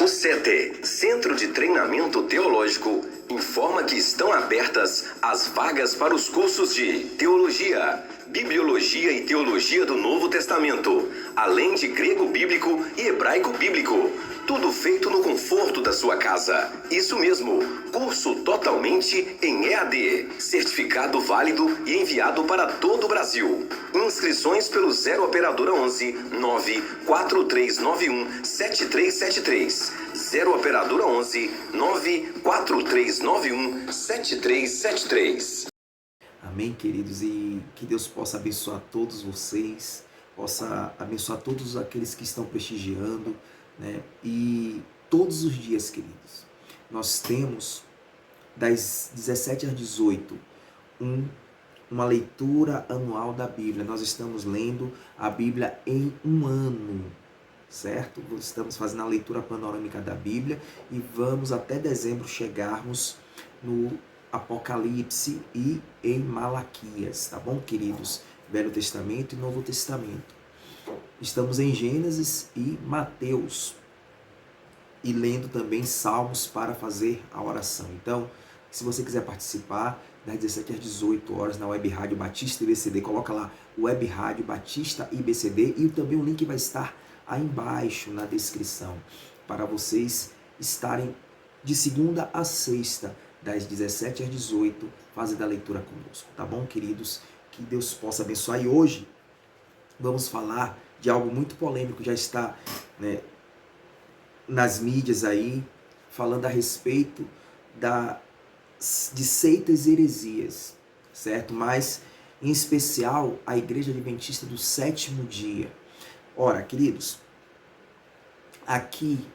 O CETE, Centro de Treinamento Teológico, informa que estão abertas as vagas para os cursos de Teologia, Bibliologia e Teologia do Novo Testamento, além de Grego Bíblico e Hebraico Bíblico. Tudo feito no conforto da sua casa. Isso mesmo, curso totalmente em EAD, certificado válido e enviado para todo o Brasil. Inscrições pelo 0 Operadora 11 94391 7373. 0 Operadora 11 94391 7373. Amém, queridos, e que Deus possa abençoar todos vocês, possa abençoar todos aqueles que estão prestigiando, né? E todos os dias, queridos, nós temos das 17 às 18 uma leitura anual da Bíblia. Nós estamos lendo a Bíblia em um ano, certo? Estamos fazendo a leitura panorâmica da Bíblia e vamos até dezembro chegarmos no Apocalipse e em Malaquias, tá bom, queridos? Velho Testamento e Novo Testamento. Estamos em Gênesis e Mateus e lendo também Salmos para fazer a oração. Então, se você quiser participar, das 17 às 18 horas na Web Rádio Batista IBCD, coloca lá Web Rádio Batista IBCD e também o link vai estar aí embaixo na descrição para vocês estarem de segunda a sexta, das 17 às 18, fazendo a leitura conosco, tá bom, queridos? Que Deus possa abençoar. E hoje vamos falar de algo muito polêmico, já está, né, nas mídias aí, falando a respeito de seitas e heresias, certo? Mas, em especial, a Igreja Adventista do Sétimo Dia. Ora, queridos, aqui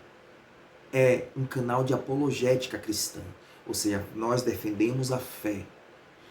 é um canal de apologética cristã, ou seja, nós defendemos a fé.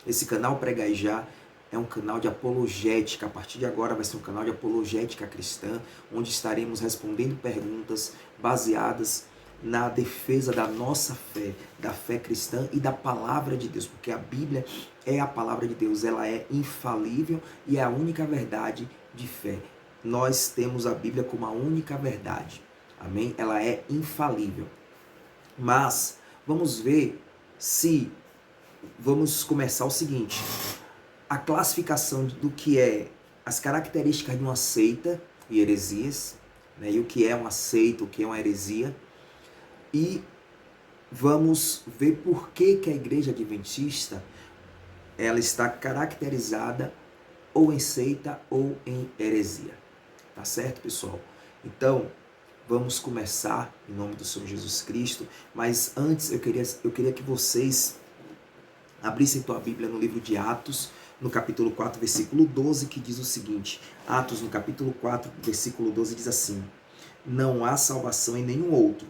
Esse canal Prega e Já é um canal de apologética. A partir de agora vai ser um canal de apologética cristã, onde estaremos respondendo perguntas baseadas na defesa da nossa fé, da fé cristã e da palavra de Deus, porque a Bíblia é a palavra de Deus, ela é infalível e é a única verdade de fé. Nós temos a Bíblia como a única verdade, amém? Ela é infalível. Mas vamos começar o seguinte: a classificação do que é as características de uma seita e heresias, né? E o que é uma seita, o que é uma heresia. E vamos ver por que a Igreja Adventista ela está caracterizada ou em seita ou em heresia. Tá certo, pessoal? Então, vamos começar em nome do Senhor Jesus Cristo. Mas antes eu queria que vocês abrissem tua Bíblia no livro de Atos, no capítulo 4, versículo 12, que diz o seguinte. Atos, no capítulo 4, versículo 12, diz assim: não há salvação em nenhum outro,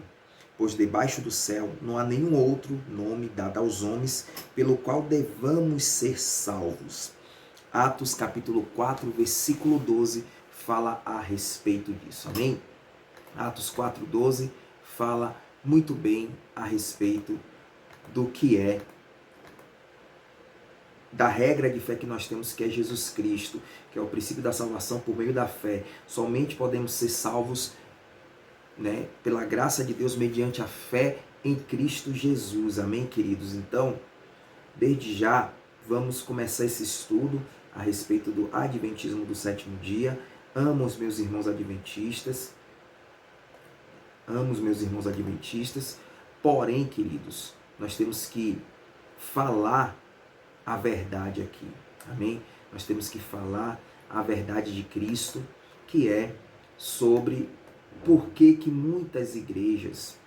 pois debaixo do céu não há nenhum outro nome dado aos homens pelo qual devamos ser salvos. Atos capítulo 4, versículo 12, fala a respeito disso, amém? Atos 4, 12 fala muito bem a respeito do que é, da regra de fé que nós temos, que é Jesus Cristo, que é o princípio da salvação por meio da fé. Somente podemos ser salvos, né, pela graça de Deus, mediante a fé em Cristo Jesus. Amém, queridos? Então, desde já, vamos começar esse estudo a respeito do Adventismo do Sétimo Dia. Amo os meus irmãos adventistas. Porém, queridos, nós temos que falar a verdade aqui. Amém? Nós temos que falar a verdade de Cristo, que é sobre por que muitas igrejas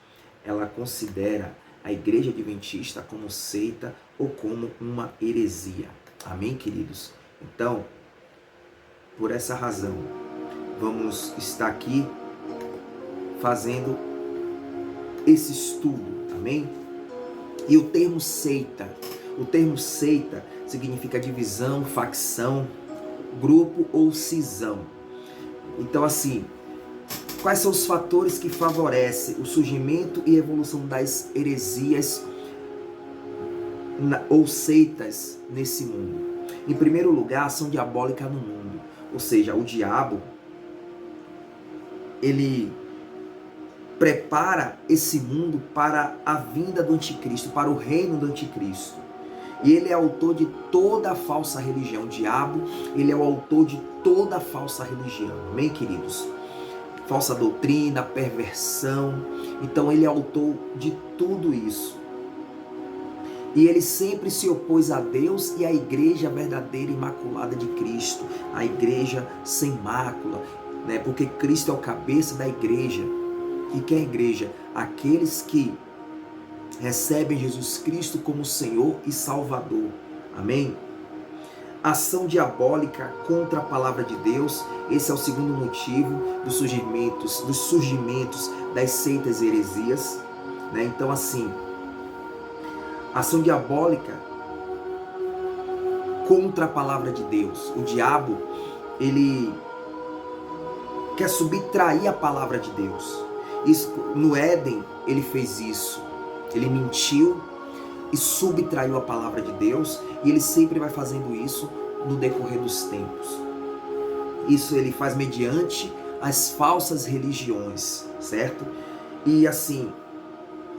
ela considera a Igreja Adventista como seita ou como uma heresia. Amém, queridos? Então, por essa razão, vamos estar aqui fazendo esse estudo, amém? E o termo seita significa divisão, facção, grupo ou cisão. Então, assim, quais são os fatores que favorecem o surgimento e evolução das heresias ou seitas nesse mundo? Em primeiro lugar, a ação diabólica no mundo. Ou seja, o diabo, ele prepara esse mundo para a vinda do anticristo, para o reino do anticristo. E ele é autor de toda a falsa religião. O diabo, ele é o autor de toda a falsa religião. Amém, queridos? Falsa doutrina, perversão. Então ele é autor de tudo isso. E ele sempre se opôs a Deus e à igreja verdadeira e imaculada de Cristo. A igreja sem mácula, né? Porque Cristo é o cabeça da igreja. E que é a igreja? Aqueles que recebem Jesus Cristo como Senhor e Salvador. Amém? Ação diabólica contra a palavra de Deus. Esse é o segundo motivo dos surgimentos das seitas e heresias, né? Então, assim, ação diabólica contra a palavra de Deus. O diabo, ele quer subtrair a palavra de Deus. Isso, no Éden, ele fez isso. Ele mentiu e subtraiu a palavra de Deus, e ele sempre vai fazendo isso no decorrer dos tempos. Isso ele faz mediante as falsas religiões, certo? E assim,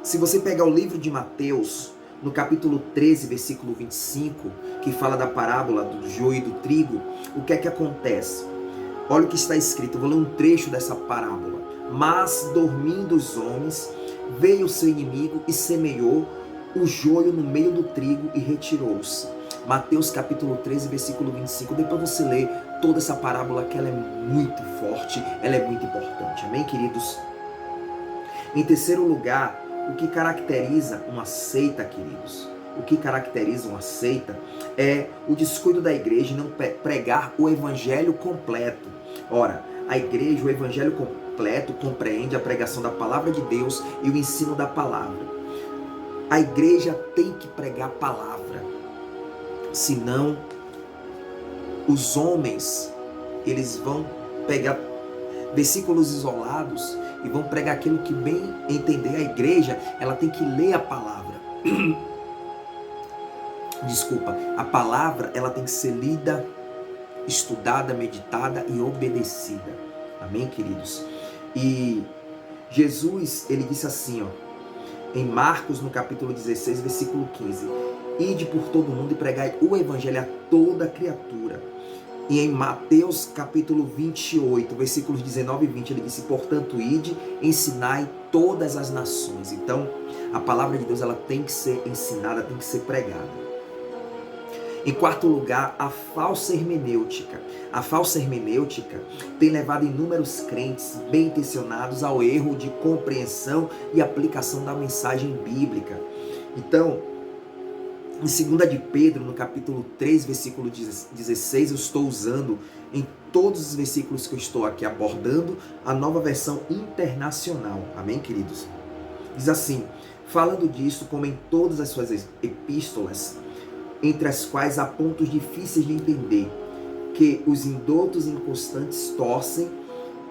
se você pegar o livro de Mateus, no capítulo 13, versículo 25, que fala da parábola do joio e do trigo, o que é que acontece? Olha o que está escrito, eu vou ler um trecho dessa parábola. Mas, dormindo os homens, veio o seu inimigo e semeou o joio no meio do trigo e retirou-se. Mateus capítulo 13, versículo 25. Depois você lê toda essa parábola, que ela é muito forte, ela é muito importante. Amém, queridos? Em terceiro lugar, o que caracteriza uma seita, queridos? O que caracteriza uma seita é o descuido da igreja em não pregar o evangelho completo. Ora, a igreja, o evangelho completo, compreende a pregação da palavra de Deus e o ensino da palavra. A igreja tem que pregar a palavra, senão os homens, eles vão pegar versículos isolados e vão pregar aquilo que bem entender. A igreja, ela tem que ler a palavra. Desculpa, a palavra, ela tem que ser lida, estudada, meditada e obedecida. Amém, queridos? E Jesus, ele disse assim, ó, em Marcos, no capítulo 16, versículo 15: Ide por todo mundo e pregai o evangelho a toda criatura. E em Mateus, capítulo 28, versículos 19 e 20, ele disse: Portanto, ide, ensinai todas as nações. Então, a palavra de Deus, ela tem que ser ensinada, tem que ser pregada. Em quarto lugar, a falsa hermenêutica. A falsa hermenêutica tem levado inúmeros crentes bem intencionados ao erro de compreensão e aplicação da mensagem bíblica. Então, em 2 de Pedro, no capítulo 3, versículo 16, eu estou usando em todos os versículos que eu estou aqui abordando a nova versão internacional. Amém, queridos? Diz assim: falando disso, como em todas as suas epístolas, entre as quais há pontos difíceis de entender, que os indoutos e inconstantes torcem,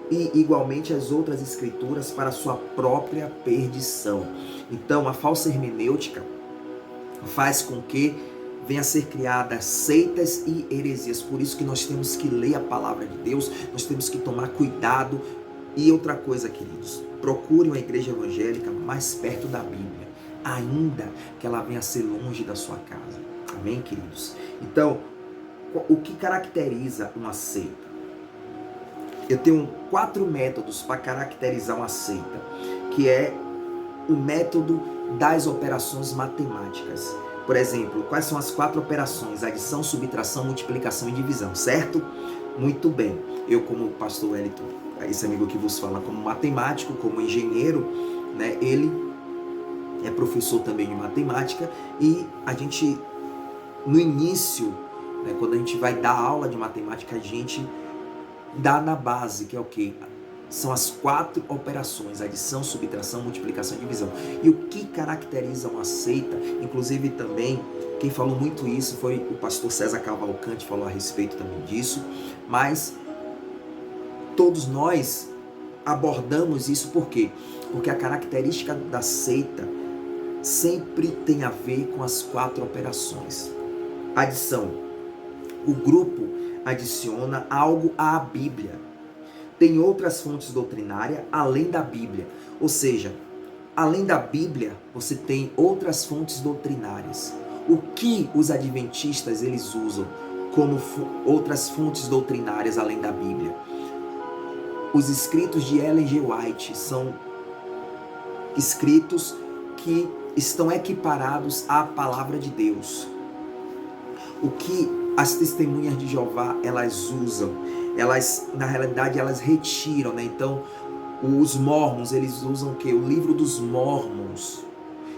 e igualmente as outras escrituras para a sua própria perdição. Então, a falsa hermenêutica faz com que venha a ser criadas seitas e heresias. Por isso que nós temos que ler a palavra de Deus, nós temos que tomar cuidado. E outra coisa, queridos, procure uma igreja evangélica mais perto da Bíblia, ainda que ela venha a ser longe da sua casa. Amém, queridos? Então, o que caracteriza uma seita? Eu tenho 4 métodos para caracterizar uma seita, que é o método das operações matemáticas. Por exemplo, quais são as 4 operações? Adição, subtração, multiplicação e divisão, certo? Muito bem. Eu, como pastor Wellington, esse amigo que vos fala, como matemático, como engenheiro, né? Ele é professor também de matemática, e a gente, no início, né, quando a gente vai dar aula de matemática, a gente dá na base, que é o quê? São as 4 operações: adição, subtração, multiplicação e divisão. E o que caracteriza uma seita, inclusive também, quem falou muito isso foi o pastor César Cavalcante, falou a respeito também disso, mas todos nós abordamos isso. Por quê? Porque a característica da seita sempre tem a ver com as 4 operações. Adição: o grupo adiciona algo à Bíblia. tem outras fontes doutrinárias além da Bíblia. Ou seja, além da Bíblia, você tem outras fontes doutrinárias. O que os adventistas eles usam como outras fontes doutrinárias além da Bíblia? Os escritos de Ellen G. White são escritos que estão equiparados à palavra de Deus. O que as testemunhas de Jeová elas usam, elas na realidade elas retiram, né? Então os mormons eles usam o que? O livro dos Mormons.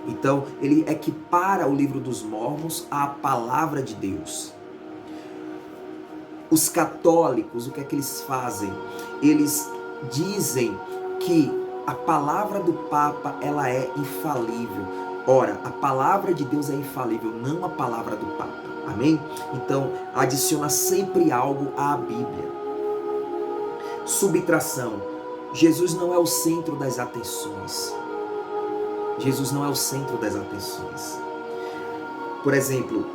Então ele equipara o livro dos Mormons à palavra de Deus. Os católicos, o que é que eles fazem? Eles dizem que a palavra do Papa ela é infalível. Ora, a palavra de Deus é infalível, não a palavra do Papa. Amém? Então, adiciona sempre algo à Bíblia. Subtração. Jesus não é o centro das atenções. Jesus não é o centro das atenções. Por exemplo,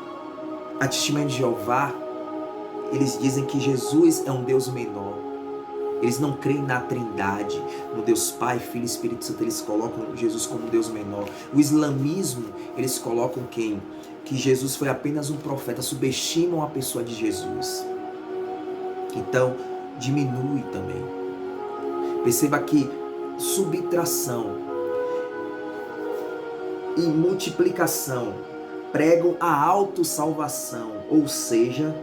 a Testemunha de Jeová, eles dizem que Jesus é um Deus menor. Eles não creem na Trindade, no Deus Pai, Filho e Espírito Santo. Eles colocam Jesus como um Deus menor. O islamismo, eles colocam quem? Que Jesus foi apenas um profeta. Subestimam a pessoa de Jesus. Então, diminui também. Perceba que subtração e multiplicação pregam a autossalvação. Ou seja,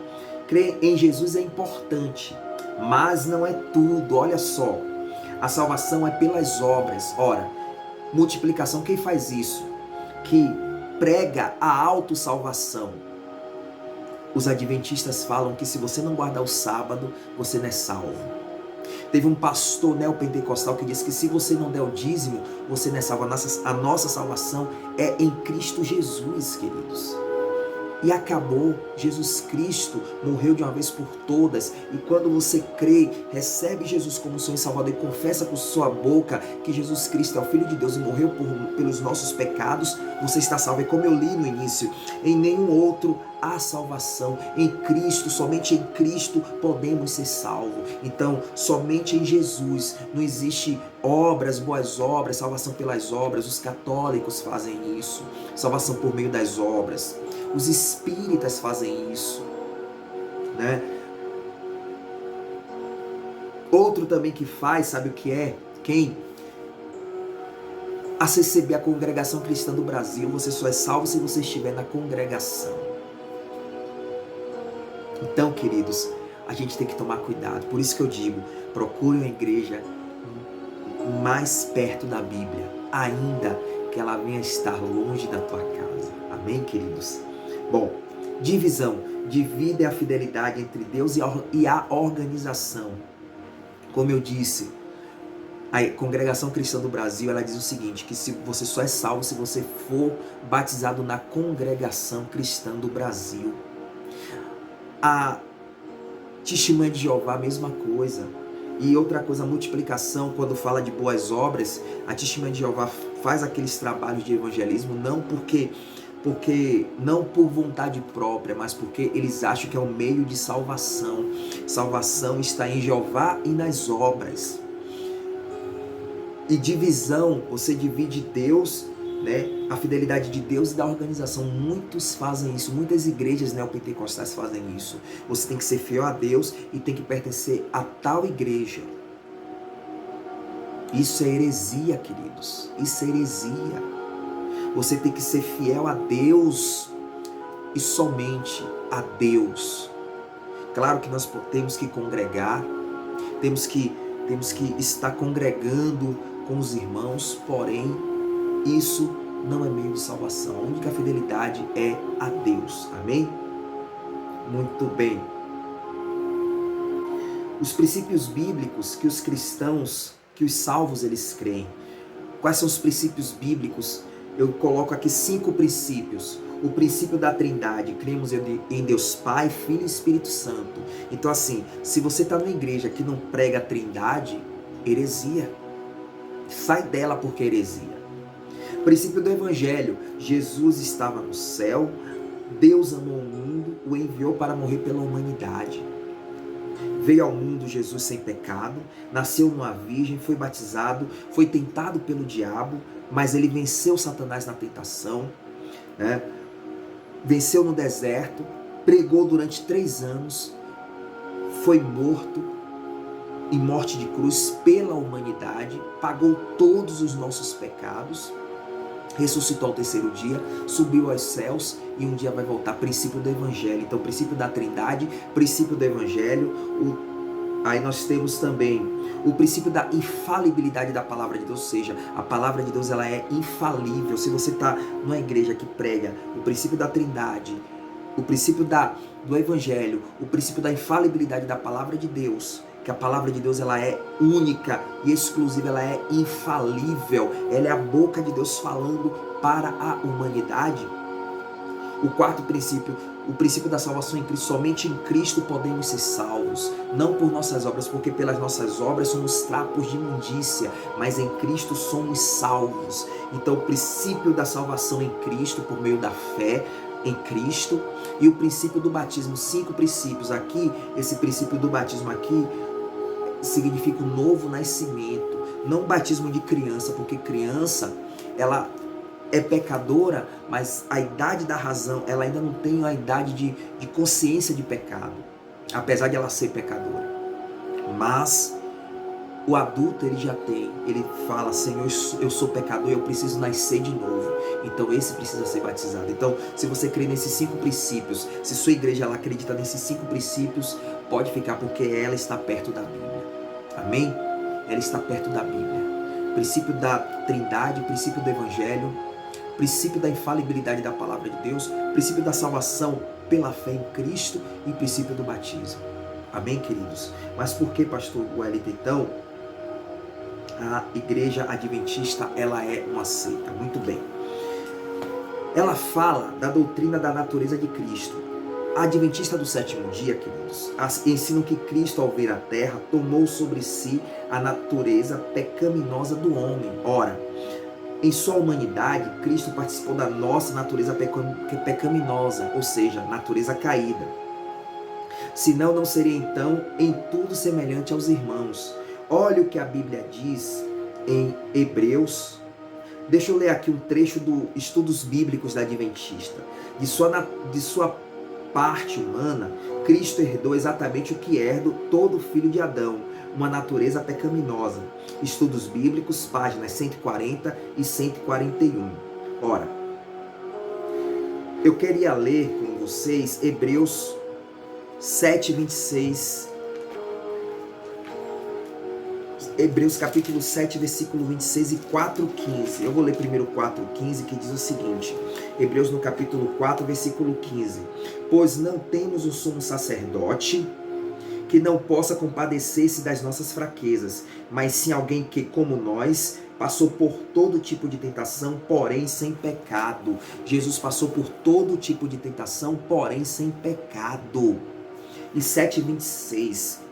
crer em Jesus é importante, mas não é tudo. Olha só, a salvação é pelas obras. Ora, multiplicação, quem faz isso? Que prega a autossalvação. Os adventistas falam que se você não guardar o sábado, você não é salvo. Teve um pastor neopentecostal que disse que se você não der o dízimo, você não é salvo. A nossa salvação é em Cristo Jesus, queridos. E acabou. Jesus Cristo morreu de uma vez por todas. E quando você crê, recebe Jesus como Senhor e Salvador e confessa com sua boca que Jesus Cristo é o Filho de Deus e morreu pelos nossos pecados, você está salvo. E como eu li no início, em nenhum outro há salvação. Em Cristo, somente em Cristo podemos ser salvos. Então, somente em Jesus. Não existe obras, boas obras, salvação pelas obras. Os católicos fazem isso. Salvação por meio das obras. Os espíritas fazem isso, né? Outro também que faz, sabe o que é? Quem? A CCB, a Congregação Cristã do Brasil. Você só é salvo se você estiver na congregação. Então, queridos, a gente tem que tomar cuidado. Por isso que eu digo, procure uma igreja mais perto da Bíblia, ainda que ela venha estar longe da tua casa. Amém, queridos? Bom, divisão. Divide a fidelidade entre Deus e a organização. Como eu disse, a Congregação Cristã do Brasil, ela diz o seguinte, que se você só é salvo se você for batizado na Congregação Cristã do Brasil. A Testemunha de Jeová, a mesma coisa. E outra coisa, a multiplicação, quando fala de boas obras, a Testemunha de Jeová faz aqueles trabalhos de evangelismo não não por vontade própria, mas porque eles acham que é um meio de salvação. Salvação está em Jeová e nas obras. E divisão, você divide Deus, né? A fidelidade de Deus e da organização. Muitos fazem isso, muitas igrejas neopentecostais fazem isso. Você tem que ser fiel a Deus e tem que pertencer a tal igreja. Isso é heresia, queridos. Isso é heresia. Você tem que ser fiel a Deus e somente a Deus. Claro que nós temos que congregar, temos que estar congregando com os irmãos, porém, isso não é meio de salvação. A única fidelidade é a Deus. Amém? Muito bem. Os princípios bíblicos que os cristãos, que os salvos, eles creem. Quais são os princípios bíblicos? Eu coloco aqui 5 princípios. O princípio da Trindade, cremos em Deus Pai, Filho e Espírito Santo. Então assim, se você está numa igreja que não prega a Trindade, heresia. Sai dela porque é heresia. Princípio do Evangelho, Jesus estava no céu, Deus amou o mundo, o enviou para morrer pela humanidade. Veio ao mundo Jesus sem pecado, nasceu numa virgem, foi batizado, foi tentado pelo diabo, mas ele venceu Satanás na tentação, né? Venceu no deserto, pregou durante 3 anos, foi morto em morte de cruz pela humanidade, pagou todos os nossos pecados, ressuscitou ao 3º dia, subiu aos céus e um dia vai voltar. Princípio do Evangelho. Então, princípio da Trindade, princípio do Evangelho. Aí nós temos também o princípio da infalibilidade da palavra de Deus, ou seja, a palavra de Deus ela é infalível. Se você está numa igreja que prega o princípio da Trindade, o princípio do Evangelho, o princípio da infalibilidade da palavra de Deus, que a palavra de Deus ela é única e exclusiva, ela é infalível, ela é a boca de Deus falando para a humanidade. O 4º princípio, o princípio da salvação em Cristo. Somente em Cristo podemos ser salvos, não por nossas obras, porque pelas nossas obras somos trapos de imundícia, mas em Cristo somos salvos. Então o princípio da salvação em Cristo por meio da fé em Cristo, e o princípio do batismo. 5 princípios aqui. Esse princípio do batismo aqui significa um novo nascimento, não batismo de criança, porque criança ela é pecadora, mas a idade da razão, ela ainda não tem a idade de consciência de pecado, apesar de ela ser pecadora. Mas o adulto ele já tem, ele fala: Senhor, eu sou pecador, eu preciso nascer de novo. Então esse precisa ser batizado. Então, se você crê nesses 5 princípios, se sua igreja ela acredita nesses 5 princípios, pode ficar, porque ela está perto da Bíblia. Amém? Ela está perto da Bíblia. Princípio da Trindade, princípio do Evangelho, princípio da infalibilidade da palavra de Deus, princípio da salvação pela fé em Cristo e princípio do batismo. Amém, queridos? Mas por que, pastor Wellington, então, a igreja adventista ela é uma seita? Muito bem. Ela fala da doutrina da natureza de Cristo. A adventista do 7º dia, queridos, ensinam que Cristo, ao vir à terra, tomou sobre si a natureza pecaminosa do homem. Ora, em sua humanidade, Cristo participou da nossa natureza pecaminosa, ou seja, natureza caída. Senão, não seria então em tudo semelhante aos irmãos. Olha o que a Bíblia diz em Hebreus. Deixa eu ler aqui um trecho do Estudos Bíblicos da Adventista. De sua parte humana, Cristo herdou exatamente o que herda todo filho de Adão, uma natureza pecaminosa. Estudos Bíblicos, páginas 140 e 141. Ora, eu queria ler com vocês Hebreus 7:26. Hebreus capítulo 7, versículo 26 e 4:15. Eu vou ler primeiro 4:15, que diz o seguinte. Hebreus no capítulo 4, versículo 15. Pois não temos um sumo sacerdote que não possa compadecer-se das nossas fraquezas, mas sim alguém que, como nós, passou por todo tipo de tentação, porém sem pecado. Jesus passou por todo tipo de tentação, porém sem pecado. E 7:26.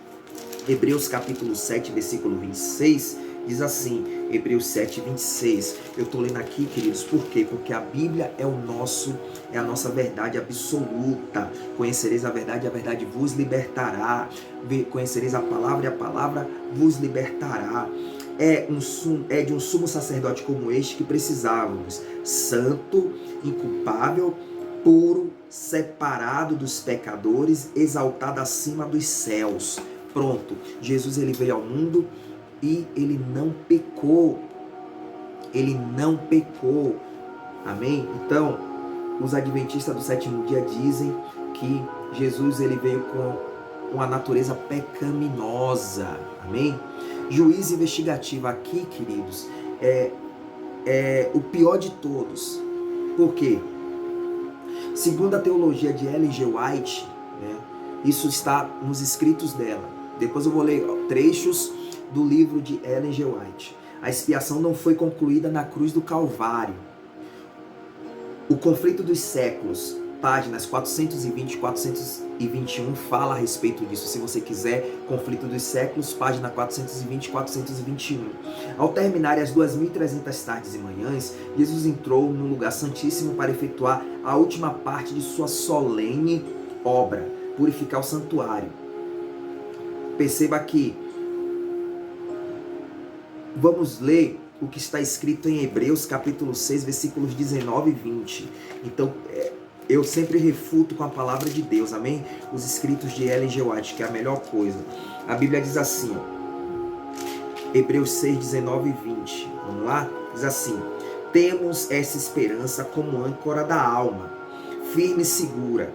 Hebreus capítulo 7, versículo 26, diz assim, Hebreus 7:26. Eu estou lendo aqui, queridos, por quê? Porque a Bíblia é a nossa verdade absoluta. Conhecereis a verdade vos libertará. Conhecereis a palavra e a palavra vos libertará. É de um sumo sacerdote como este que precisávamos, santo, inculpável, puro, separado dos pecadores, exaltado acima dos céus. Pronto, Jesus ele veio ao mundo e ele não pecou. Ele não pecou. Amém? Então, os adventistas do 7º dia dizem que Jesus ele veio com uma natureza pecaminosa. Amém? Juiz investigativo aqui, queridos, é o pior de todos. Por quê? Segundo a teologia de Ellen G. White, né, isso está nos escritos dela. Depois eu vou ler trechos do livro de Ellen G. White. A expiação não foi concluída na cruz do Calvário. O conflito dos séculos, páginas 420 e 421, fala a respeito disso. Se você quiser, conflito dos séculos, página 420 e 421. Ao terminarem as 2.300 tardes e manhãs, Jesus entrou no lugar santíssimo para efetuar a última parte de sua solene obra, purificar o santuário. Perceba que vamos ler o que está escrito em Hebreus capítulo 6, versículos 19 e 20. Então, eu sempre refuto com a palavra de Deus, amém? Os escritos de Ellen G. White, que é a melhor coisa. A Bíblia diz assim, ó, Hebreus 6, 19 e 20. Vamos lá? Diz assim: temos essa esperança como âncora da alma, firme e segura,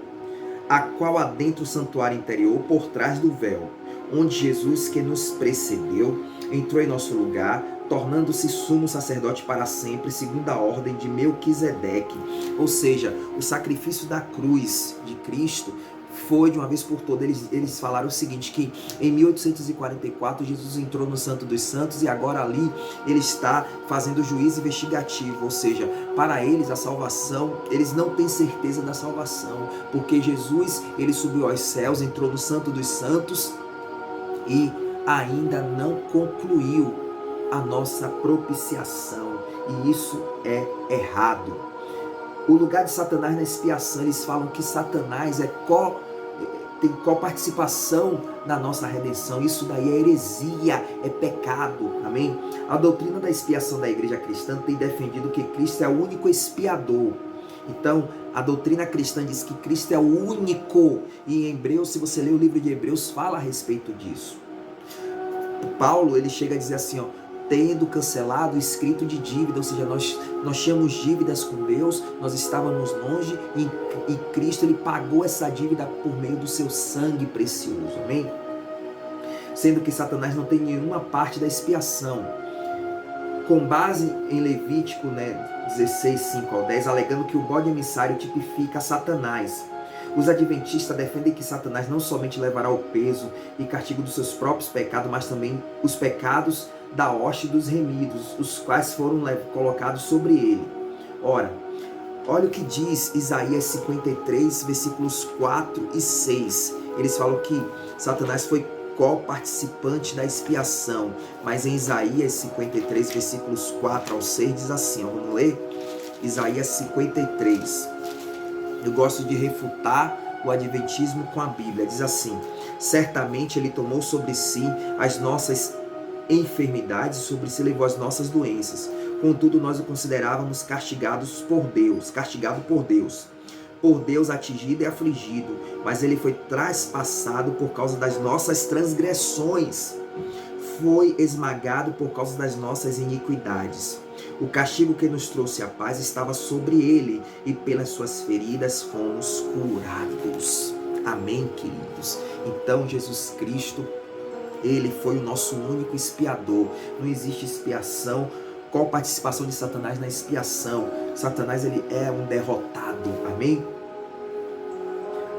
a qual adentra o santuário interior por trás do véu, onde Jesus, que nos precedeu, entrou em nosso lugar, tornando-se sumo sacerdote para sempre, segundo a ordem de Melquisedeque. Ou seja, o sacrifício da cruz de Cristo foi de uma vez por todas. Eles falaram o seguinte, que em 1844 Jesus entrou no Santo dos Santos e agora ali ele está fazendo juízo investigativo, ou seja, para eles a salvação, eles não têm certeza da salvação, porque Jesus, ele subiu aos céus, entrou no Santo dos Santos e ainda não concluiu a nossa propiciação, e isso é errado. O lugar de Satanás na expiação, eles falam que Satanás tem coparticipação na nossa redenção. Isso daí é heresia, é pecado, amém? A doutrina da expiação da igreja cristã tem defendido que Cristo é o único expiador. Então, a doutrina cristã diz que Cristo é o único, e em Hebreus, se você ler o livro de Hebreus, fala a respeito disso. Paulo, ele chega a dizer assim, ó, tendo cancelado o escrito de dívida, ou seja, nós tínhamos dívidas com Deus, nós estávamos longe, e Cristo, ele pagou essa dívida por meio do seu sangue precioso, amém? Sendo que Satanás não tem nenhuma parte da expiação. Com base em Levítico 16, 5 ao 10, alegando que o bode emissário tipifica Satanás. Os adventistas defendem que Satanás não somente levará o peso e castigo dos seus próprios pecados, mas também os pecados da hoste dos remidos, os quais foram colocados sobre ele. Ora, olha o que diz Isaías 53, versículos 4 e 6. Eles falam que Satanás foi co-participante da expiação, mas em Isaías 53, versículos 4 ao 6, diz assim, ó, vamos ler? Isaías 53. Eu gosto de refutar o adventismo com a Bíblia. Diz assim: certamente ele tomou sobre si as nossas enfermidades, sobre si levou as nossas doenças. Contudo, nós o considerávamos castigado por Deus atingido e afligido, mas ele foi traspassado por causa das nossas transgressões, foi esmagado por causa das nossas iniquidades. O castigo que nos trouxe a paz estava sobre ele, e pelas suas feridas fomos curados. Amém, queridos? Então, Jesus Cristo, ele foi o nosso único expiador. Não existe expiação. Qual a participação de Satanás na expiação? Satanás, ele é um derrotado. Amém?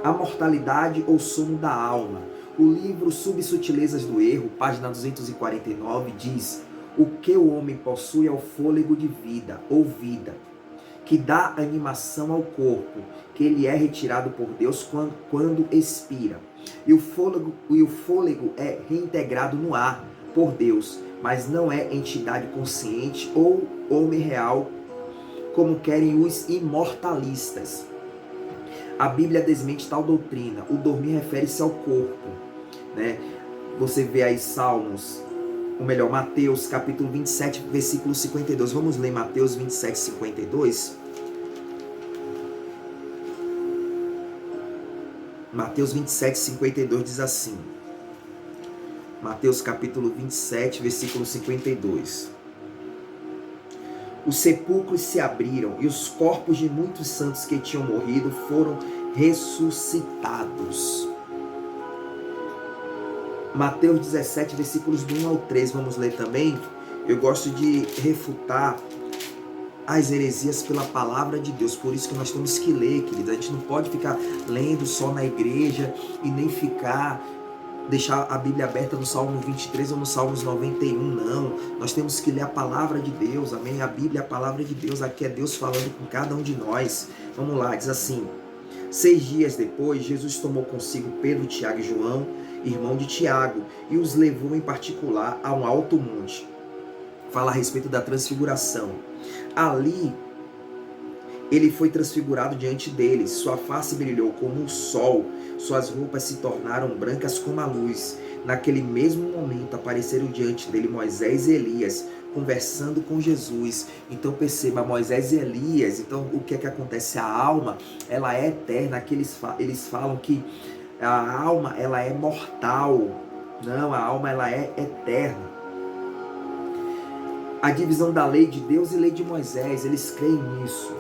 A mortalidade ou sono da alma. O livro Subsutilezas do Erro, página 249, diz: o que o homem possui é o fôlego de vida, ou vida, que dá animação ao corpo, que ele é retirado por Deus quando expira. E o fôlego é reintegrado no ar por Deus, mas não é entidade consciente ou homem real, como querem os imortalistas. A Bíblia desmente tal doutrina. O dormir refere-se ao corpo, né? Você vê aí Mateus capítulo 27, versículo 52. Vamos ler Mateus 27, 52. Mateus 27, 52 diz assim. Mateus capítulo 27, versículo 52. Os sepulcros se abriram e os corpos de muitos santos que tinham morrido foram ressuscitados. Mateus 17, versículos do 1 ao 3, vamos ler também. Eu gosto de refutar as heresias pela palavra de Deus, por isso que nós temos que ler, querido. A gente não pode ficar lendo só na igreja e nem deixar a Bíblia aberta no Salmo 23 ou no Salmos 91, não. Nós temos que ler a palavra de Deus, amém? A Bíblia é a palavra de Deus, aqui é Deus falando com cada um de nós. Vamos lá, diz assim: 6 dias depois, Jesus tomou consigo Pedro, Tiago e João, irmão de Tiago, e os levou em particular a um alto monte. Fala a respeito da transfiguração. Ali, ele foi transfigurado diante deles, sua face brilhou como o sol, suas roupas se tornaram brancas como a luz. Naquele mesmo momento apareceram diante dele Moisés e Elias, conversando com Jesus. Então perceba, Moisés e Elias. Então o que é que acontece? A alma, ela é eterna. Aqui eles falam que a alma, ela é mortal. Não, a alma, ela é eterna. A divisão da lei de Deus e lei de Moisés, eles creem nisso.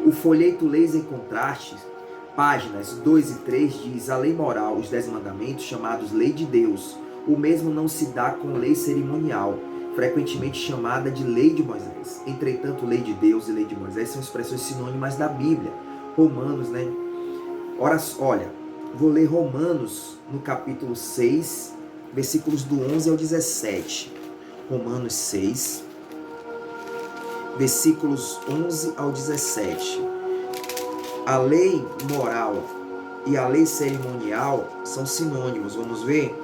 O folheto Leis em Contrastes, páginas 2 e 3, diz: a lei moral, os 10 mandamentos, chamados lei de Deus. O mesmo não se dá com lei cerimonial, frequentemente chamada de lei de Moisés. Entretanto, lei de Deus e lei de Moisés são expressões sinônimas da Bíblia. Romanos, né? Olha, vou ler Romanos no capítulo 6, versículos do 11 ao 17. Romanos 6, versículos 11 ao 17. A lei moral e a lei cerimonial são sinônimos, vamos ver?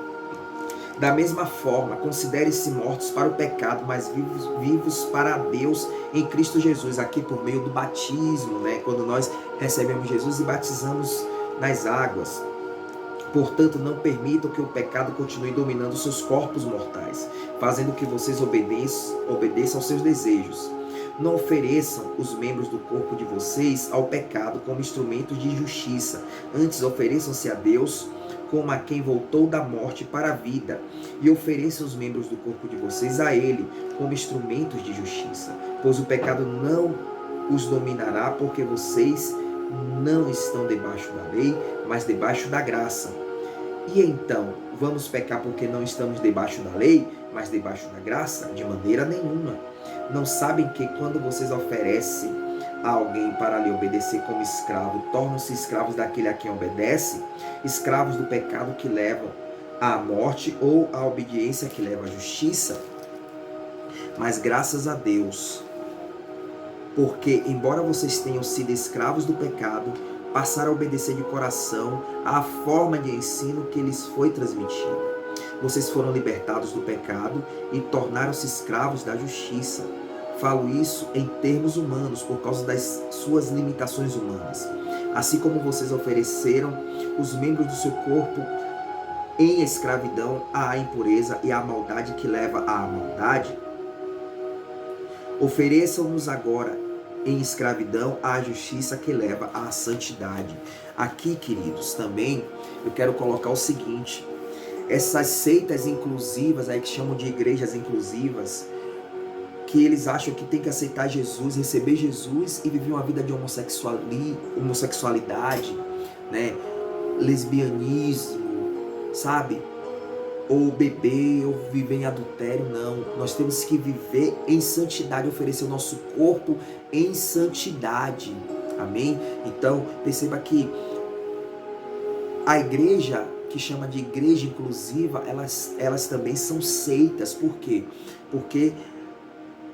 Da mesma forma, considere-se mortos para o pecado, mas vivos para Deus em Cristo Jesus, aqui por meio do batismo, né? Quando nós recebemos Jesus e batizamos nas águas. Portanto, não permitam que o pecado continue dominando seus corpos mortais, fazendo que vocês obedeçam aos seus desejos. Não ofereçam os membros do corpo de vocês ao pecado como instrumentos de justiça. Antes, ofereçam-se a Deus como a quem voltou da morte para a vida, e ofereçam os membros do corpo de vocês a Ele como instrumentos de justiça. Pois o pecado não os dominará, porque vocês não estão debaixo da lei, mas debaixo da graça. E então, vamos pecar porque não estamos debaixo da lei, mas debaixo da graça? De maneira nenhuma. Não sabem que quando vocês oferecem a alguém para lhe obedecer como escravo, tornam-se escravos daquele a quem obedece, escravos do pecado que levam à morte ou à obediência que leva à justiça? Mas graças a Deus, porque embora vocês tenham sido escravos do pecado, passaram a obedecer de coração à forma de ensino que lhes foi transmitida. Vocês foram libertados do pecado e tornaram-se escravos da justiça. Falo isso em termos humanos, por causa das suas limitações humanas. Assim como vocês ofereceram os membros do seu corpo em escravidão à impureza e à maldade que leva à maldade, ofereçam-nos agora em escravidão à justiça que leva à santidade. Aqui, queridos, também eu quero colocar o seguinte: essas seitas inclusivas, aí que chamam de igrejas inclusivas, que eles acham que tem que aceitar Jesus, receber Jesus e viver uma vida de homossexualidade, né? Lesbianismo, sabe? Ou beber, ou viver em adultério. Não, nós temos que viver em santidade, oferecer o nosso corpo em santidade, amém? Então, perceba que a igreja, que chama de igreja inclusiva, elas também são seitas. Por quê? Porque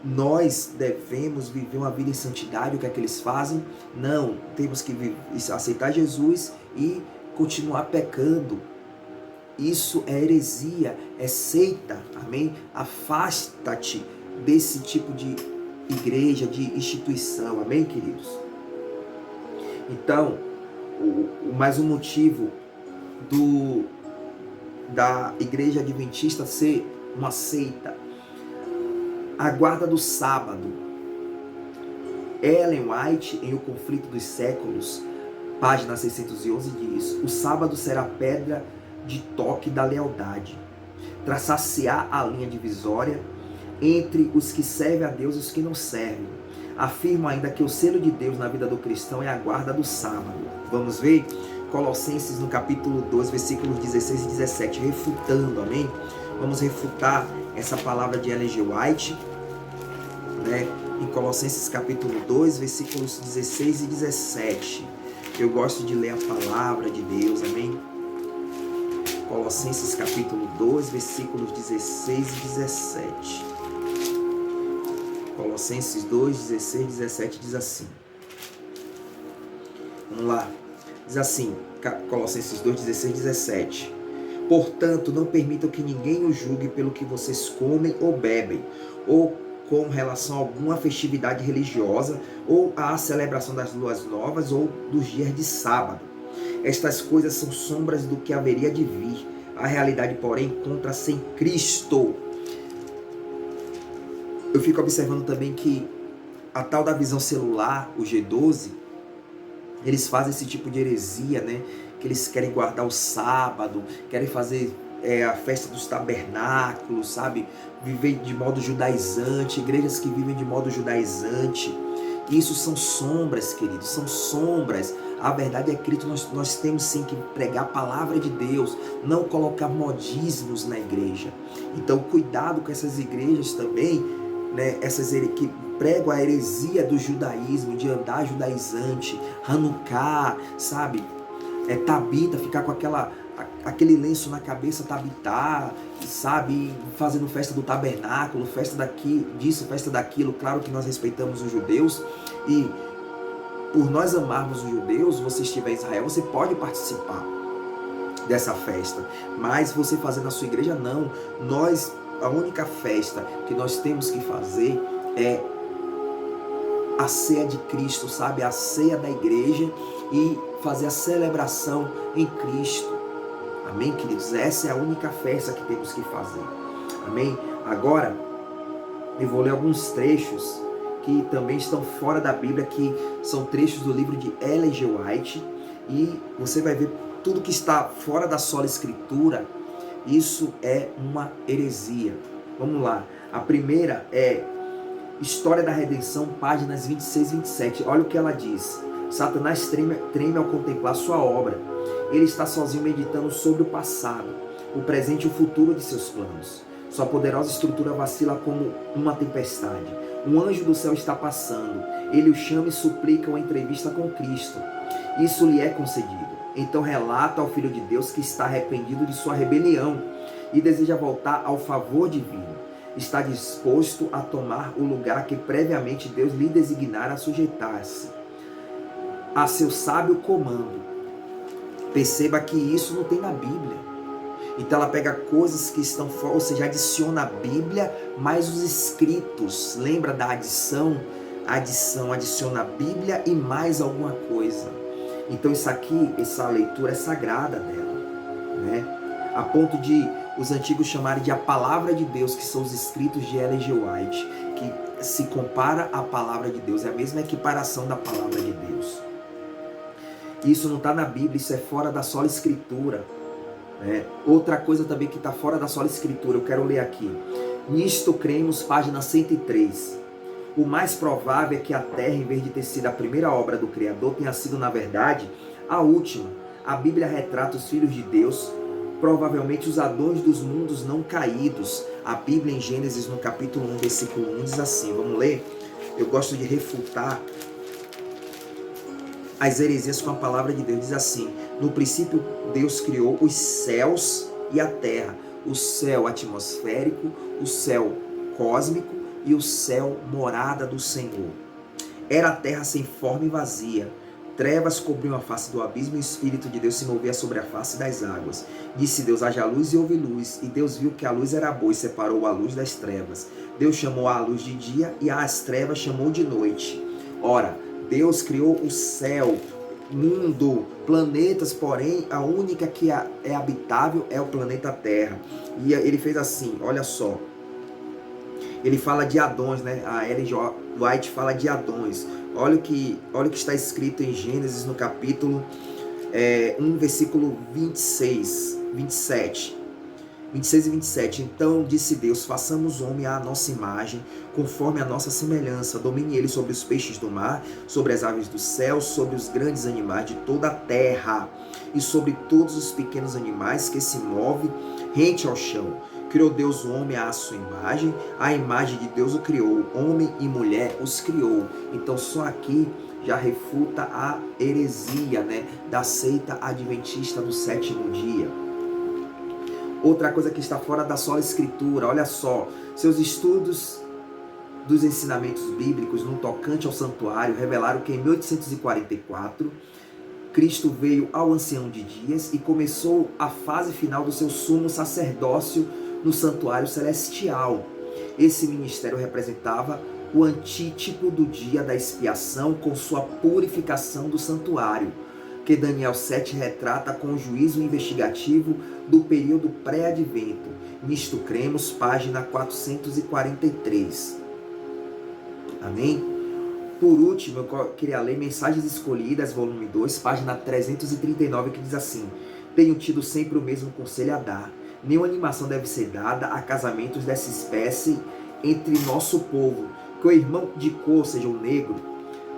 nós devemos viver uma vida em santidade. O que é que eles fazem? Não, temos que aceitar Jesus e continuar pecando. Isso é heresia, é seita, amém? Afasta-te desse tipo de igreja, de instituição, amém, queridos? Então, mais um motivo da igreja adventista ser uma seita: a guarda do sábado. Ellen White, em O Conflito dos Séculos, página 611, diz: o sábado será pedra de toque da lealdade, para saciar a linha divisória entre os que servem a Deus e os que não servem. Afirmo ainda que o selo de Deus na vida do cristão é a guarda do sábado. Vamos ver Colossenses no capítulo 2, versículos 16 e 17, refutando, amém? Vamos refutar essa palavra de Ellen G. White, né? Em Colossenses capítulo 2, versículos 16 e 17. Eu gosto de ler a palavra de Deus, amém? Colossenses capítulo 2, versículos 16 e 17. Colossenses 2, 16 e 17 diz assim. Vamos lá. Diz assim, Colossenses 2, 16 e 17. Portanto, não permitam que ninguém os julgue pelo que vocês comem ou bebem, ou com relação a alguma festividade religiosa, ou à celebração das luas novas, ou dos dias de sábado. Estas coisas são sombras do que haveria de vir. A realidade, porém, encontra-se em Cristo. Eu fico observando também que a tal da visão celular, o G12, eles fazem esse tipo de heresia, né? Que eles querem guardar o sábado, querem fazer a festa dos tabernáculos, sabe? Viver de modo judaizante, igrejas que vivem de modo judaizante. Isso são sombras, queridos, são sombras. A verdade é Cristo, nós temos sim que pregar a palavra de Deus, não colocar modismos na igreja. Então, cuidado com essas igrejas também, né? Essas que pregam a heresia do judaísmo, de andar judaizante, Hanukkah, sabe? Tabita, ficar com aquele lenço na cabeça, Tabitá, sabe? Fazendo festa do tabernáculo, festa disso, festa daquilo. Claro que nós respeitamos os judeus e por nós amarmos os judeus, você estiver em Israel, você pode participar dessa festa. Mas você fazer na sua igreja, não. A única festa que nós temos que fazer é a ceia de Cristo, sabe? A ceia da igreja e fazer a celebração em Cristo. Amém, queridos? Essa é a única festa que temos que fazer. Amém? Agora, eu vou ler alguns trechos que também estão fora da Bíblia, que são trechos do livro de Ellen G. White, e você vai ver tudo que está fora da sola escritura, isso é uma heresia. Vamos lá. A primeira é História da Redenção, páginas 26 e 27. Olha o que ela diz. Satanás treme ao contemplar sua obra. Ele está sozinho meditando sobre o passado, o presente e o futuro de seus planos. Sua poderosa estrutura vacila como uma tempestade. Um anjo do céu está passando. Ele o chama e suplica uma entrevista com Cristo. Isso lhe é concedido. Então relata ao Filho de Deus que está arrependido de sua rebelião e deseja voltar ao favor divino. Está disposto a tomar o lugar que previamente Deus lhe designara a sujeitar-se a seu sábio comando. Perceba que isso não tem na Bíblia. Então ela pega coisas que estão fora, ou seja, adiciona a Bíblia mais os escritos. Lembra da adição? A adição adiciona a Bíblia e mais alguma coisa. Então isso aqui, essa leitura é sagrada dela, né? A ponto de os antigos chamarem de a palavra de Deus, que são os escritos de Ellen G. White, que se compara à palavra de Deus, é a mesma equiparação da palavra de Deus. Isso não está na Bíblia, isso é fora da sola escritura. Outra coisa também que está fora da sola escritura, eu quero ler aqui. Nisto cremos, página 103. O mais provável é que a terra, em vez de ter sido a primeira obra do Criador, tenha sido, na verdade, a última. A Bíblia retrata os filhos de Deus, provavelmente os Adões dos mundos não caídos. A Bíblia em Gênesis, no capítulo 1, versículo 1, diz assim, vamos ler? Eu gosto de refutar as heresias com a palavra de Deus. Diz assim: no princípio Deus criou os céus e a terra, o céu atmosférico, o céu cósmico e o céu morada do Senhor. Era a terra sem forma e vazia. Trevas cobriam a face do abismo e o Espírito de Deus se movia sobre a face das águas. Disse Deus: haja luz, e houve luz. E Deus viu que a luz era boa e separou a luz das trevas. Deus chamou a luz de dia e as trevas chamou de noite. Ora, Deus criou o céu, mundo, planetas, porém a única que é habitável é o planeta Terra. E ele fez assim, olha só. Ele fala de Adões, né? A Ellen G. White fala de Adões. Olha o que está escrito em Gênesis, no capítulo 1, versículo 26 e 27. Então disse Deus: façamos o homem à nossa imagem, conforme a nossa semelhança. Domine ele sobre os peixes do mar, sobre as aves do céu, sobre os grandes animais de toda a terra, e sobre todos os pequenos animais que se movem rente ao chão. Criou Deus o homem à sua imagem, a imagem de Deus o criou, homem e mulher os criou. Então só aqui já refuta a heresia, né, da seita adventista do sétimo dia. Outra coisa que está fora da sola escritura, olha só, seus estudos dos ensinamentos bíblicos no tocante ao santuário revelaram que em 1844 Cristo veio ao ancião de dias e começou a fase final do seu sumo sacerdócio no santuário celestial. Esse ministério representava o antítipo do dia da expiação com sua purificação do santuário. porque Daniel 7 retrata com o juízo investigativo do período pré-advento. Nisto cremos, página 443. Amém? Por último, eu queria ler Mensagens Escolhidas, volume 2, página 339, que diz assim: tenho tido sempre o mesmo conselho a dar. Nenhuma animação deve ser dada a casamentos dessa espécie entre nosso povo, que o irmão de cor, seja o negro,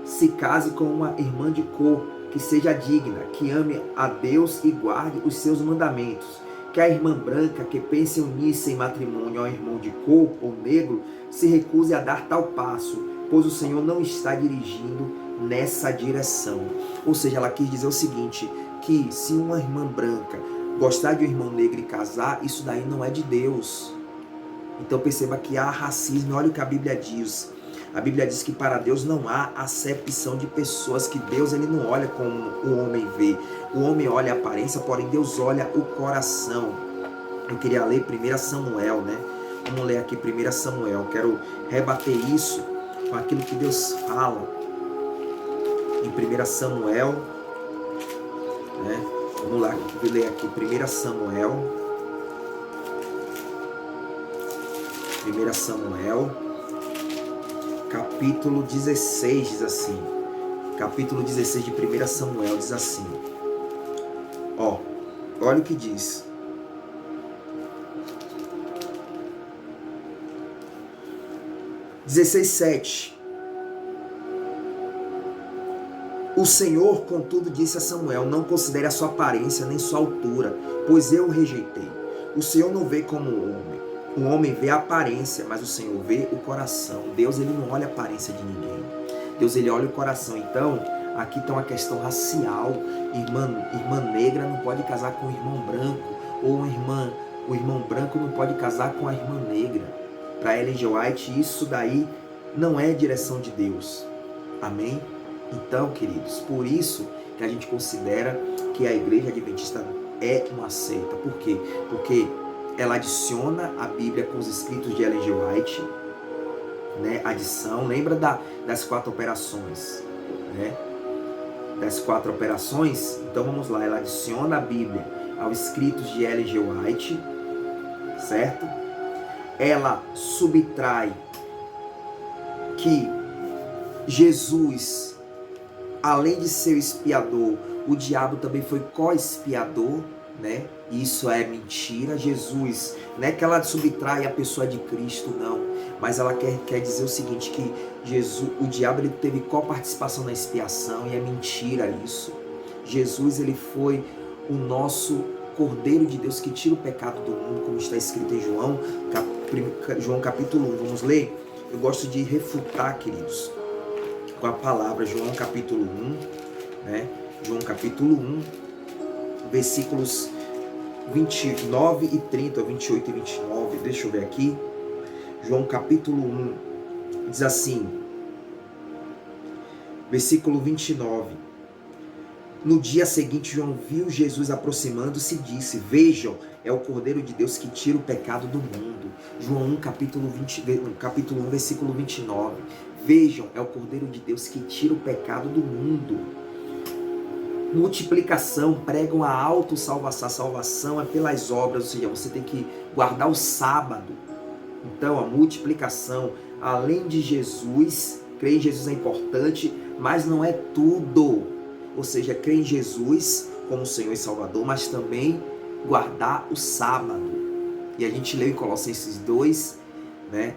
se case com uma irmã de cor que seja digna, que ame a Deus e guarde os seus mandamentos. Que a irmã branca que pense unir-se em matrimônio ao irmão de cor ou negro se recuse a dar tal passo, pois o Senhor não está dirigindo nessa direção. Ou seja, ela quis dizer o seguinte, que se uma irmã branca gostar de um irmão negro e casar, isso daí não é de Deus. Então perceba que há racismo. Olha o que a Bíblia diz. A Bíblia diz que para Deus não há acepção de pessoas, que Deus ele não olha como o homem vê. O homem olha a aparência, porém Deus olha o coração. Eu queria ler 1 Samuel, né? Vamos ler aqui 1 Samuel. Quero rebater isso com aquilo que Deus fala em 1 Samuel, né? Vamos lá, vou ler aqui 1 Samuel. 1 Samuel, capítulo 16, diz assim. Capítulo 16 de 1 Samuel diz assim. Ó, olha o que diz. Dezesseis, 7. O Senhor, contudo, disse a Samuel: não considere a sua aparência nem sua altura, pois eu o rejeitei. O Senhor não vê como o homem. O homem vê a aparência, mas o Senhor vê o coração. Deus ele não olha a aparência de ninguém. Deus ele olha o coração. Então, aqui tem uma questão racial. Irmã negra não pode casar com o irmão branco, ou o irmão branco não pode casar com a irmã negra. Para Ellen G. White, isso daí não é direção de Deus. Amém? Então, queridos, por isso que a gente considera que a Igreja Adventista é uma seita. Por quê? Porque ela adiciona a Bíblia com os escritos de Ellen G. White, né? Adição, lembra das 4 operações, né? Das 4 operações. Então vamos lá, ela adiciona a Bíblia aos escritos de Ellen G. White, certo? Ela subtrai que Jesus, além de ser o expiador, o diabo também foi co-expiador, né? Isso é mentira. Jesus, não é que ela subtrai a pessoa de Cristo, não, mas ela quer dizer o seguinte, que Jesus, o diabo ele teve coparticipação na expiação, e é mentira isso. Jesus ele foi o nosso Cordeiro de Deus que tira o pecado do mundo, como está escrito em João capítulo 1. Vamos ler? Eu gosto de refutar, queridos, com a palavra. João capítulo 1, né? João capítulo 1, versículos 29 e 30, 28 e 29. Deixa eu ver aqui. João capítulo 1 diz assim, versículo 29. No dia seguinte, João viu Jesus aproximando-se e disse: vejam, é o Cordeiro de Deus que tira o pecado do mundo. João 1, capítulo 1, versículo 29. Vejam, é o Cordeiro de Deus que tira o pecado do mundo. Multiplicação, pregam a autossalvação. A salvação é pelas obras, ou seja, você tem que guardar o sábado. Então, a multiplicação, além de Jesus, crer em Jesus é importante, mas não é tudo. Ou seja, crer em Jesus como Senhor e Salvador, mas também guardar o sábado. E a gente leu em Colossenses 2, né,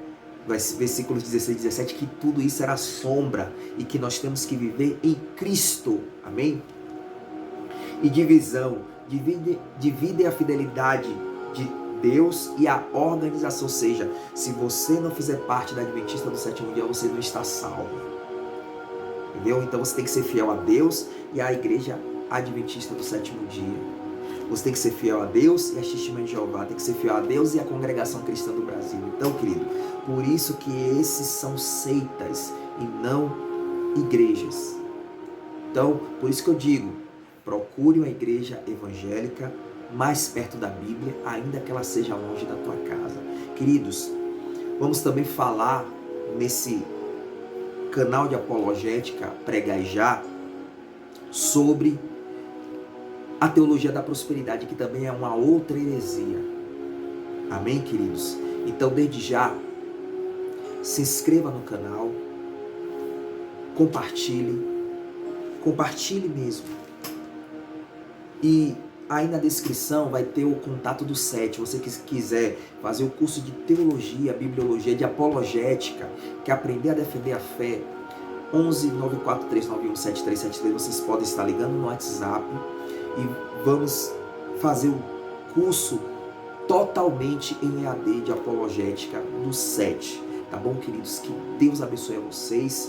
versículos 16 e 17, que tudo isso era sombra e que nós temos que viver em Cristo. Amém? E divisão, dividem a fidelidade de Deus e a organização. Ou seja, se você não fizer parte da Adventista do sétimo dia, você não está salvo. Entendeu? Então você tem que ser fiel a Deus e à Igreja Adventista do sétimo dia. Você tem que ser fiel a Deus e a Testemunha de Jeová. Tem que ser fiel a Deus e a Congregação Cristã do Brasil. Então, querido, por isso que esses são seitas e não igrejas. Então, por isso que eu digo, procure uma igreja evangélica mais perto da Bíblia, ainda que ela seja longe da tua casa. Queridos, vamos também falar nesse canal de apologética Pregai Já sobre a teologia da prosperidade, que também é uma outra heresia. Amém, queridos? Então, desde já, se inscreva no canal, compartilhe mesmo. E aí na descrição vai ter o contato do SET. Você que quiser fazer o curso de teologia, bibliologia, de apologética, quer aprender a defender a fé, 11 94391 7373, vocês podem estar ligando no WhatsApp e vamos fazer o curso totalmente em EAD de apologética do SET. Tá bom, queridos? Que Deus abençoe a vocês.